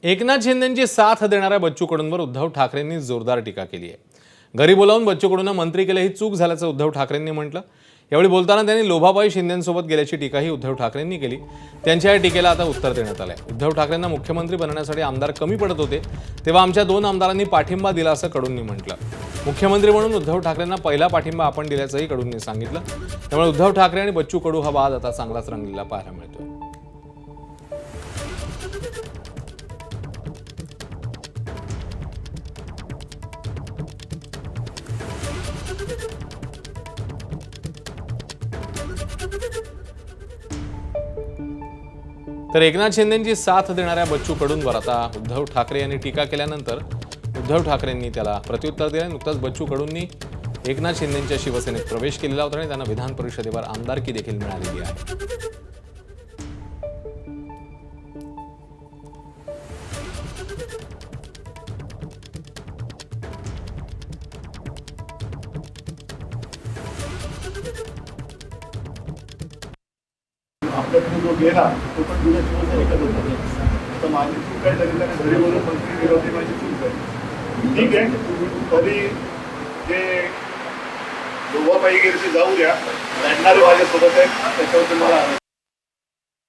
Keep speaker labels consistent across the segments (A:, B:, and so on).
A: एकनाथ शिंदेंची साथ देणाऱ्या बच्चू कडूंवर उद्धव ठाकरेंनी जोरदार टीका केली आहे। घरी बोलावून बच्चू कडूंना मंत्री केले ही चूक झाल्याचं उद्धव ठाकरेंनी म्हटलं। यावेळी बोलताना त्यांनी लोभापायी शिंदेंसोबत गेल्याची टीकाही उद्धव ठाकरेंनी केली। त्यांच्या या टीकेला आता उत्तर देण्यात आलंय। उद्धव ठाकरेंना मुख्यमंत्री बनण्यासाठी आमदार कमी पडत होते, तेव्हा आमच्या 2 आमदारांनी पाठिंबा दिला असं कडूंनी म्हटलं। मुख्यमंत्री म्हणून उद्धव ठाकरेंना पहिला पाठिंबा आपण दिल्याचंही कडूंनी सांगितलं। त्यामुळे उद्धव ठाकरे आणि बच्चू कडू हा वाद आता चांगलाच रंगलेला पाहायला मिळतोय। तर एकनाथ शिंदेंची साथ देणाऱ्या बच्चू कडूंवर आता उद्धव ठाकरे यांनी टीका केल्यानंतर उद्धव ठाकरेंनी त्याला प्रत्युत्तर दिले। नुकताच बच्चू कडूंनी एकनाथ शिंदेंच्या शिवसेनेत प्रवेश केलेला होता आणि त्यांना विधान परिषदेवर आमदारकी देखील मिळालेली आहे।
B: आपल्याकडे जो गेला तो पण जुन्या शिवसैनिकच होता। तर माझी चूक आहे तरी त्याने घरी बोलून मंत्री केलं होती, माझी चूक आहे, ठीक आहे। तरी जे लोभापायी गेले जाऊ द्या, लढणारे माझ्यासोबत आहेत, त्याच्याबद्दल मला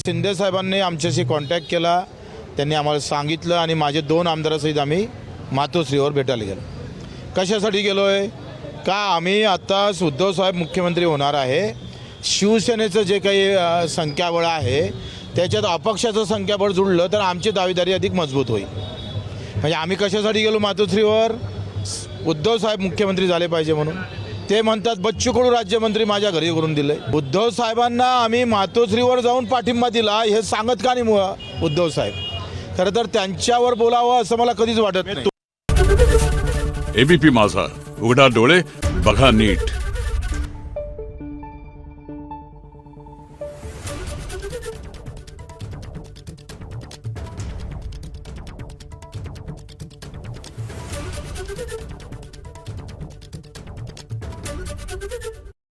C: शिंदे साहेबांनी आमच्याशी कॉन्टॅक्ट केला, त्यांनी आम्हाला सांगितलं आणि माझे 2 आमदारासहित आम्ही मातोश्रीवर भेटायला गेलो। कशासाठी गेलो आहे का आम्ही आता उद्धव साहेब मुख्यमंत्री होणार आहे, शिवसेनेचं जे काही संख्याबळ आहे त्याच्यात अपक्षाचं संख्याबळ जुळलं तर आमची दावेदारी अधिक मजबूत होईल। म्हणजे आम्ही कशासाठी गेलो मातोश्रीवर, उद्धव साहेब मुख्यमंत्री झाले पाहिजे म्हणून। ते म्हणतात बच्चू कडू राज्यमंत्री माझ्या घरी करून दिले। उद्धव साहेबांना आम्ही मातोश्रीवर जाऊन पाठिंबा दिला हे सांगत का नाही उद्धव साहेब? खरं तर त्यांच्यावर बोलावं असं मला कधीच वाटत नाही।
D: एबीपी माझा, उघडा डोळे बघा नीट।
E: Thank you.